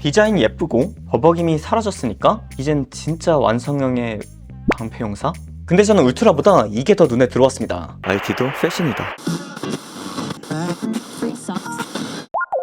디자인이 예쁘고 버벅임이 사라졌으니까 이젠 진짜 완성형의 방패용사? 근데 저는 울트라보다 이게 더 눈에 들어왔습니다. IT도 패션이다.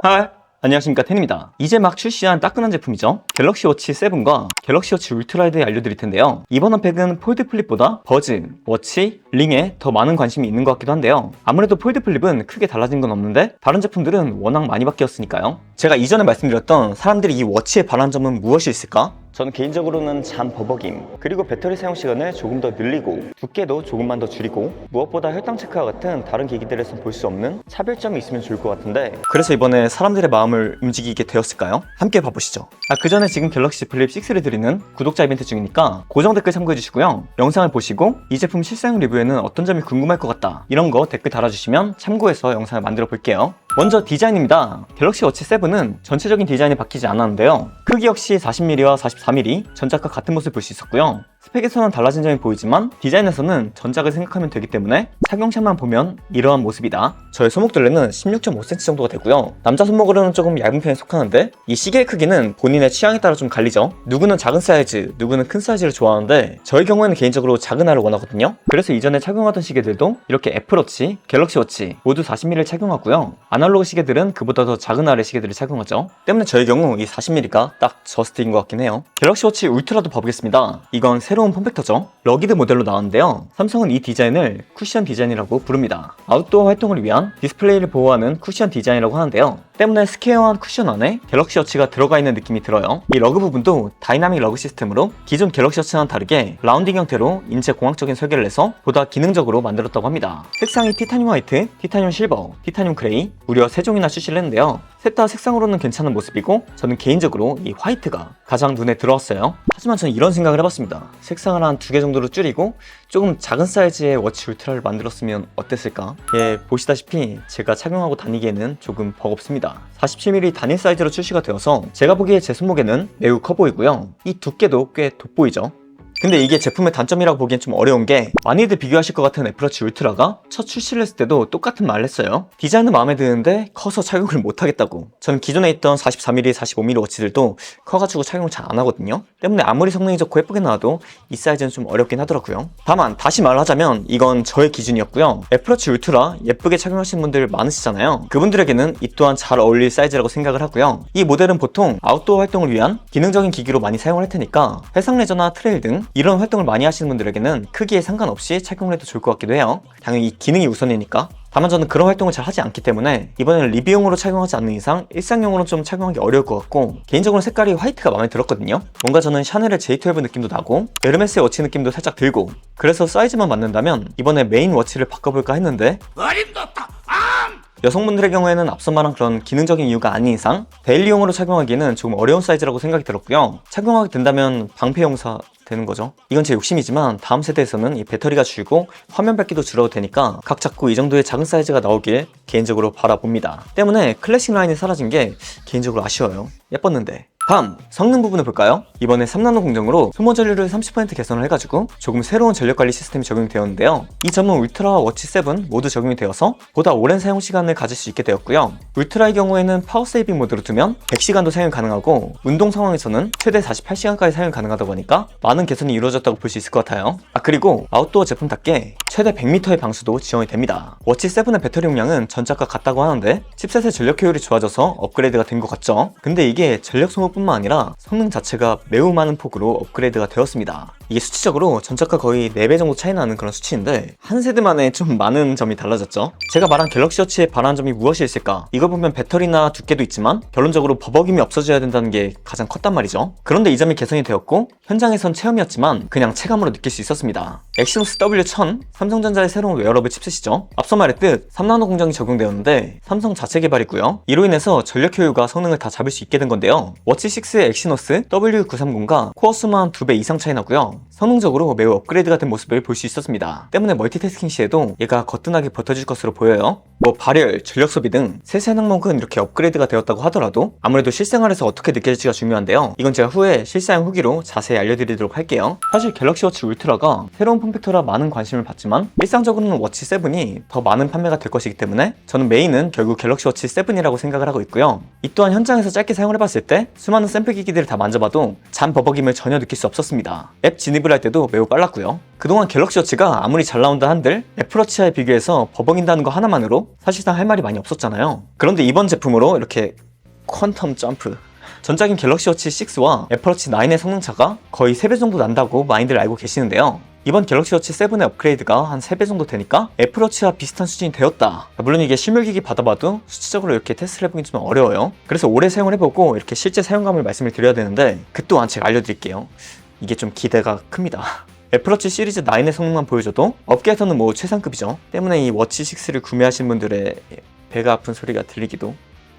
하이, 안녕하십니까, 텐입니다. 이제 막 출시한 따끈한 제품이죠. 갤럭시 워치 7과 갤럭시 워치 울트라에 대해 알려드릴 텐데요. 이번 언팩은 폴드 플립보다 버즈, 워치, 링에 더 많은 관심이 있는 것 같기도 한데요. 아무래도 폴드 플립은 크게 달라진 건 없는데 다른 제품들은 워낙 많이 바뀌었으니까요. 제가 이전에 말씀드렸던 사람들이 이 워치에 바라는 점은 무엇이 있을까? 저는 개인적으로는 잠 버벅임, 그리고 배터리 사용 시간을 조금 더 늘리고 두께도 조금만 더 줄이고 무엇보다 혈당 체크와 같은 다른 기기들에선 볼 수 없는 차별점이 있으면 좋을 것 같은데, 그래서 이번에 사람들의 마음을 움직이게 되었을까요? 함께 봐보시죠. 그 전에 지금 갤럭시 플립 6를 드리는 구독자 이벤트 중이니까 고정 댓글 참고해 주시고요. 영상을 보시고 이 제품 실사용 리뷰에는 어떤 점이 궁금할 것 같다, 이런 거 댓글 달아주시면 참고해서 영상을 만들어 볼게요. 먼저 디자인입니다. 갤럭시 워치 7은 전체적인 디자인이 바뀌지 않았는데요. 크기 역시 40mm와 44mm, 전작과 같은 모습을 볼 수 있었고요. 스펙에서는 달라진 점이 보이지만 디자인에서는 전작을 생각하면 되기 때문에 착용샷만 보면 이러한 모습이다. 저의 손목둘레는 16.5cm 정도가 되고요. 남자 손목으로는 조금 얇은 편에 속하는데 이 시계의 크기는 본인의 취향에 따라 좀 갈리죠. 누구는 작은 사이즈, 누구는 큰 사이즈를 좋아하는데 저의 경우에는 개인적으로 작은 알을 원하거든요. 그래서 이전에 착용하던 시계들도 이렇게 애플워치, 갤럭시 워치 모두 40mm를 착용하고요. 아날로그 시계들은 그보다 더 작은 알의 시계들을 착용하죠. 때문에 저의 경우 이 40mm가 딱 저스트인 것 같긴 해요. 갤럭시 워치 울트라도 봐보겠습니다. 이건 새로운 폼팩터죠. 러기드 모델로 나왔는데요. 삼성은 이 디자인을 쿠션 디자인이라고 부릅니다. 아웃도어 활동을 위한 디스플레이를 보호하는 쿠션 디자인이라고 하는데요. 때문에 스퀘어한 쿠션 안에 갤럭시 워치가 들어가 있는 느낌이 들어요. 이 러그 부분도 다이나믹 러그 시스템으로 기존 갤럭시 워치와는 다르게 라운딩 형태로 인체 공학적인 설계를 해서 보다 기능적으로 만들었다고 합니다. 색상이 티타늄 화이트, 티타늄 실버, 티타늄 그레이, 무려 3종이나 출시를 했는데요. 셋 다 색상으로는 괜찮은 모습이고 저는 개인적으로 이 화이트가 가장 눈에 들어왔어요. 하지만 저는 이런 생각을 해봤습니다. 색상을 한 2개 정도로 줄이고 조금 작은 사이즈의 워치 울트라를 만들었으면 어땠을까? 예, 보시다시피 제가 착용하고 다니기에는 조금 버겁습니다. 47mm 단일 사이즈로 출시가 되어서 제가 보기에 제 손목에는 매우 커 보이고요. 이 두께도 꽤 돋보이죠. 근데 이게 제품의 단점이라고 보기엔 좀 어려운 게, 많이들 비교하실 것 같은 애플워치 울트라가 첫 출시를 했을 때도 똑같은 말을 했어요. 디자인은 마음에 드는데 커서 착용을 못하겠다고. 저는 기존에 있던 44mm, 45mm 워치들도 커가지고 착용을 잘 안 하거든요. 때문에 아무리 성능이 좋고 예쁘게 나와도 이 사이즈는 좀 어렵긴 하더라고요. 다만 다시 말하자면 이건 저의 기준이었고요. 애플워치 울트라 예쁘게 착용하시는 분들 많으시잖아요. 그분들에게는 이 또한 잘 어울릴 사이즈라고 생각을 하고요. 이 모델은 보통 아웃도어 활동을 위한 기능적인 기기로 많이 사용을 할 테니까 해상 레저나 트레일 등 이런 활동을 많이 하시는 분들에게는 크기에 상관없이 착용을 해도 좋을 것 같기도 해요. 당연히 기능이 우선이니까. 다만 저는 그런 활동을 잘 하지 않기 때문에 이번에는 리뷰용으로 착용하지 않는 이상 일상용으로 좀 착용하기 어려울 것 같고, 개인적으로 색깔이 화이트가 마음에 들었거든요. 뭔가 저는 샤넬의 J12 느낌도 나고 에르메스의 워치 느낌도 살짝 들고, 그래서 사이즈만 맞는다면 이번에 메인 워치를 바꿔볼까 했는데 여성분들의 경우에는 앞서 말한 그런 기능적인 이유가 아닌 이상 데일리용으로 착용하기에는 조금 어려운 사이즈라고 생각이 들었고요. 착용하게 된다면 방패용사 되는 거죠. 이건 제 욕심이지만 다음 세대에서는 이 배터리가 줄고 화면 밝기도 줄어도 되니까 각 잡고 이 정도의 작은 사이즈가 나오길 개인적으로 바라봅니다. 때문에 클래식 라인이 사라진 게 개인적으로 아쉬워요. 예뻤는데. 다음, 성능 부분을 볼까요? 이번에 3나노 공정으로 소모 전류를 30% 개선을 해가지고 조금 새로운 전력관리 시스템이 적용이 되었는데요. 이 점은 울트라와 워치 7 모두 적용이 되어서 보다 오랜 사용 시간을 가질 수 있게 되었고요. 울트라의 경우에는 파워 세이빙 모드로 두면 100시간도 사용 가능하고 운동 상황에서는 최대 48시간까지 사용 가능하다고 하니까 많은 개선이 이루어졌다고 볼 수 있을 것 같아요. 그리고 아웃도어 제품답게 최대 100m의 방수도 지원이 됩니다. 워치 7의 배터리 용량은 전작과 같다고 하는데 칩셋의 전력 효율이 좋아져서 업그레이드가 된 것 같죠? 근데 이게 전력 소모 뿐만 아니라 성능 자체가 매우 많은 폭으로 업그레이드가 되었습니다. 이게 수치적으로 전작과 거의 4배 정도 차이 나는 그런 수치인데 한 세대만에 좀 많은 점이 달라졌죠. 제가 말한 갤럭시 워치에 바라는 점이 무엇이 있을까? 이걸 보면 배터리나 두께도 있지만 결론적으로 버벅임이 없어져야 된다는 게 가장 컸단 말이죠. 그런데 이 점이 개선이 되었고 현장에선 체험이었지만 그냥 체감으로 느낄 수 있었습니다. 엑시노스 W1000, 삼성전자의 새로운 웨어러블 칩셋이죠. 앞서 말했듯 3나노 공정이 적용되었는데 삼성 자체 개발이고요. 이로 인해서 전력 효율과 성능을 다 잡을 수 있게 된 건데요. 워치 6의 엑시노스 W930과 코어 수만 2배 이상 차이 나고요. 되면서 성능적으로 매우 업그레이드가 된 모습을 볼 수 있었습니다. 때문에 멀티태스킹 시에도 얘가 거뜬하게 버텨줄 것으로 보여요. 뭐 발열, 전력 소비 등 세세한 항목은 이렇게 업그레이드가 되었다고 하더라도 아무래도 실생활에서 어떻게 느껴질지가 중요한데요. 이건 제가 후에 실사용 후기로 자세히 알려드리도록 할게요. 사실 갤럭시 워치 울트라가 새로운 폼팩터라 많은 관심을 받지만 일상적으로는 워치 7이 더 많은 판매가 될 것이기 때문에 저는 메인은 결국 갤럭시 워치 7이라고 생각을 하고 있고요. 이 또한 현장에서 짧게 사용을 해봤을 때 수많은 샘플 기기들을 다 만져봐도 잠 버벅임을 전혀 느낄 수 없었습니다. 앱 진입을 할 때도 매우 빨랐고요. 그동안 갤럭시 워치가 아무리 잘 나온다 한들 애플워치와에 비교해서 버벅인다는 거 하나만으로 사실상 할 말이 많이 없었잖아요. 그런데 이번 제품으로 이렇게 퀀텀 점프, 전작인 갤럭시 워치 6와 애플워치 9의 성능차가 거의 3배 정도 난다고 많이들 알고 계시는데요. 이번 갤럭시 워치 7의 업그레이드가 한 3배 정도 되니까 애플워치와 비슷한 수준이 되었다. 물론 이게 실물기기 받아봐도 수치적으로 이렇게 테스트를 해보기 좀 어려워요. 그래서 오래 사용을 해보고 이렇게 실제 사용감을 말씀을 드려야 되는데 그 또한 제가 알려드릴게요. 이게 좀 기대가 큽니다. 애플워치 시리즈 9의 성능만 보여줘도 업계에서는 뭐 최상급이죠. 때문에 이 워치 6를 구매하신 분들의 배가 아픈 소리가 들리기도,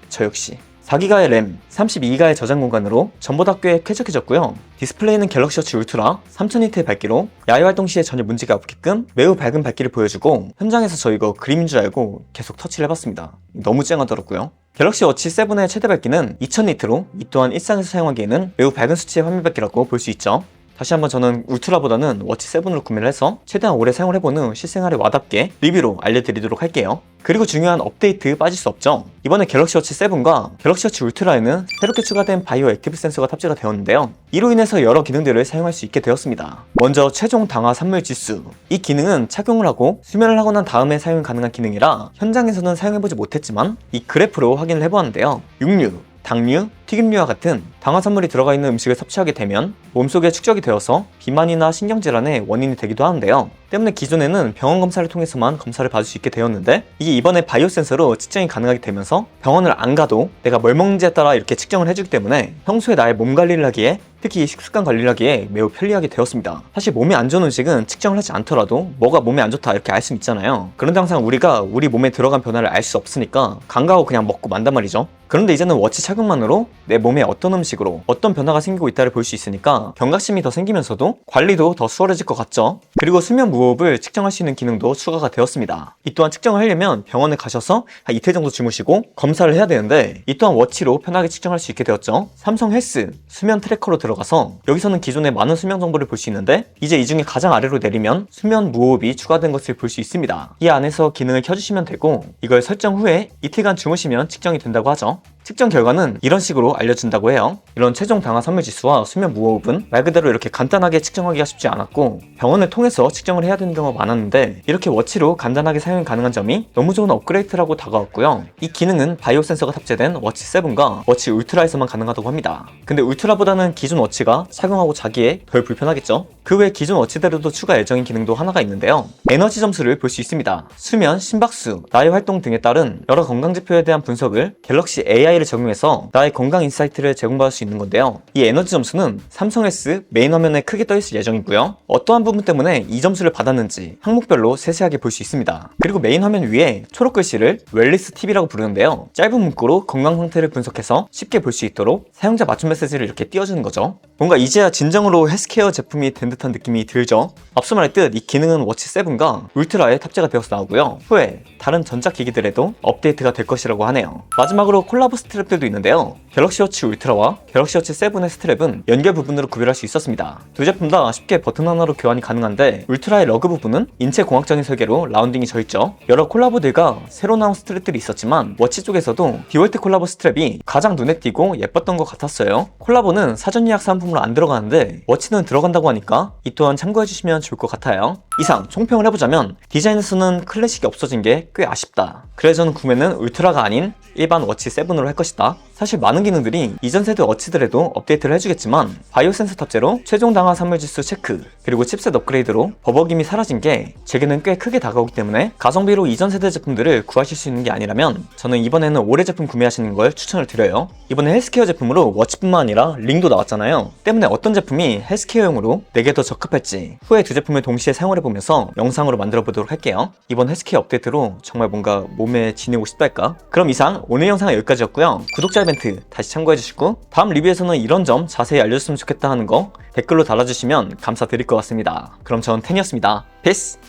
저 역시 4기가의 램, 32기가의 저장 공간으로 전보다 꽤 쾌적해졌고요. 디스플레이는 갤럭시 워치 울트라 3000니트의 밝기로 야외 활동 시에 전혀 문제가 없게끔 매우 밝은 밝기를 보여주고, 현장에서 저 이거 그림인 줄 알고 계속 터치를 해봤습니다. 너무 쨍하더라고요. 갤럭시 워치 7의 최대 밝기는 2000니트로 이 또한 일상에서 사용하기에는 매우 밝은 수치의 화면 밝기라고 볼 수 있죠. 다시 한번 저는 울트라보다는 워치 7으로 구매를 해서 최대한 오래 사용을 해본 후 실생활에 와닿게 리뷰로 알려드리도록 할게요. 그리고 중요한 업데이트 빠질 수 없죠. 이번에 갤럭시 워치 7과 갤럭시 워치 울트라에는 새롭게 추가된 바이오 액티브 센서가 탑재가 되었는데요. 이로 인해서 여러 기능들을 사용할 수 있게 되었습니다. 먼저 최종 당화 산물 지수. 이 기능은 착용을 하고 수면을 하고 난 다음에 사용 가능한 기능이라 현장에서는 사용해보지 못했지만 이 그래프로 확인을 해보았는데요. 육류, 당류, 튀김류와 같은 당화산물이 들어가 있는 음식을 섭취하게 되면 몸속에 축적이 되어서 비만이나 신경질환의 원인이 되기도 하는데요. 때문에 기존에는 병원 검사를 통해서만 검사를 받을 수 있게 되었는데, 이게 이번에 바이오 센서로 측정이 가능하게 되면서 병원을 안 가도 내가 뭘 먹는지에 따라 이렇게 측정을 해주기 때문에 평소에 나의 몸 관리를 하기에, 특히 식습관 관리를 하기에 매우 편리하게 되었습니다. 사실 몸에 안 좋은 음식은 측정을 하지 않더라도 뭐가 몸에 안 좋다 이렇게 알 수 있잖아요. 그런데 항상 우리가 우리 몸에 들어간 변화를 알 수 없으니까 간과하고 그냥 먹고 만단 말이죠. 그런데 이제는 워치 착용만으로 내 몸에 어떤 음식으로 어떤 변화가 생기고 있다를 볼 수 있으니까 경각심이 더 생기면서도 관리도 더 수월해질 것 같죠. 그리고 수면 무호흡을 측정할 수 있는 기능도 추가가 되었습니다. 이 또한 측정을 하려면 병원에 가셔서 한 이틀 정도 주무시고 검사를 해야 되는데, 이 또한 워치로 편하게 측정할 수 있게 되었죠. 삼성 헬스 수면 트래커로 들어가서 여기서는 기존의 많은 수면 정보를 볼 수 있는데, 이제 이 중에 가장 아래로 내리면 수면 무호흡이 추가된 것을 볼 수 있습니다. 이 안에서 기능을 켜주시면 되고, 이걸 설정 후에 이틀간 주무시면 측정이 된다고 하죠. 측정 결과는 이런 식으로 알려준다고 해요. 이런 최종 당화 산물 지수와 수면 무호흡은 말 그대로 이렇게 간단하게 측정하기가 쉽지 않았고 병원을 통해서 측정을 해야 되는 경우가 많았는데, 이렇게 워치로 간단하게 사용이 가능한 점이 너무 좋은 업그레이드라고 다가왔고요. 이 기능은 바이오 센서가 탑재된 워치 7과 워치 울트라에서만 가능하다고 합니다. 근데 울트라보다는 기존 워치가 착용하고 자기에 덜 불편하겠죠? 그 외 기존 워치대로도 추가 예정인 기능도 하나가 있는데요. 에너지 점수를 볼 수 있습니다. 수면, 심박수, 나의 활동 등에 따른 여러 건강 지표에 대한 분석을 갤럭시 AI를 적용해서 나의 건강 인사이트를 제공받을 수 있는 건데요. 이 에너지 점수는 삼성 S 메인 화면에 크게 떠있을 예정이고요. 어떠한 부분 때문에 이 점수를 받았는지 항목별로 세세하게 볼 수 있습니다. 그리고 메인 화면 위에 초록 글씨를 웰리스 TV라고 부르는데요. 짧은 문구로 건강 상태를 분석해서 쉽게 볼 수 있도록 사용자 맞춤 메시지를 이렇게 띄워주는 거죠. 뭔가 이제야 진정으로 헬스케어 제품이 된 듯한 느낌이 들죠. 앞서 말했듯 이 기능은 워치 7과 울트라에 탑재가 되어서 나오고요. 후에 다른 전작 기기들에도 업데이트가 될 것이라고 하네요. 마지막으로 콜라보 스트랩들도 있는데요. 갤럭시 워치 울트라와 갤럭시 워치 7의 스트랩은 연결 부분으로 구별할 수 있었습니다. 두 제품 다 쉽게 버튼 하나로 교환이 가능한데, 울트라의 러그 부분은 인체 공학적인 설계로 라운딩이 져있죠. 여러 콜라보들과 새로 나온 스트랩들이 있었지만 워치 쪽에서도 디월트 콜라보 스트랩이 가장 눈에 띄고 예뻤던 것 같았어요. 콜라보는 사전 예약 사은품으로 안 들어가는데 워치는 들어간다고 하니까 이 또한 참고해주시면 좋을 것 같아요. 이상 총평을 해보자면 디자인에서는 클래식이 없어진 게 꽤 아쉽다. 그래서 저는 구매는 울트라가 아닌 일반 워치 7으로 할 것이다. 사실 많은 기능들이 이전 세대 워치들에도 업데이트를 해주겠지만 바이오 센서 탑재로 최종 당화 산물 지수 체크, 그리고 칩셋 업그레이드로 버벅임이 사라진 게 제게는 꽤 크게 다가오기 때문에 가성비로 이전 세대 제품들을 구하실 수 있는 게 아니라면 저는 이번에는 올해 제품 구매하시는 걸 추천을 드려요. 이번에 헬스케어 제품으로 워치뿐만 아니라 링도 나왔잖아요. 때문에 어떤 제품이 헬스케어용으로 내게 더 적합할지 후에 두 제품을 동시에 사용을 해보면 보면서 영상으로 만들어 보도록 할게요. 이번 헬스케어 업데이트로 정말 뭔가 몸에 지니고 싶달까? 그럼 이상 오늘 영상은 여기까지였고요. 구독자 이벤트 다시 참고해 주시고 다음 리뷰에서는 이런 점 자세히 알려줬으면 좋겠다 하는 거 댓글로 달아주시면 감사드릴 것 같습니다. 그럼 전 텐이었습니다. 피스!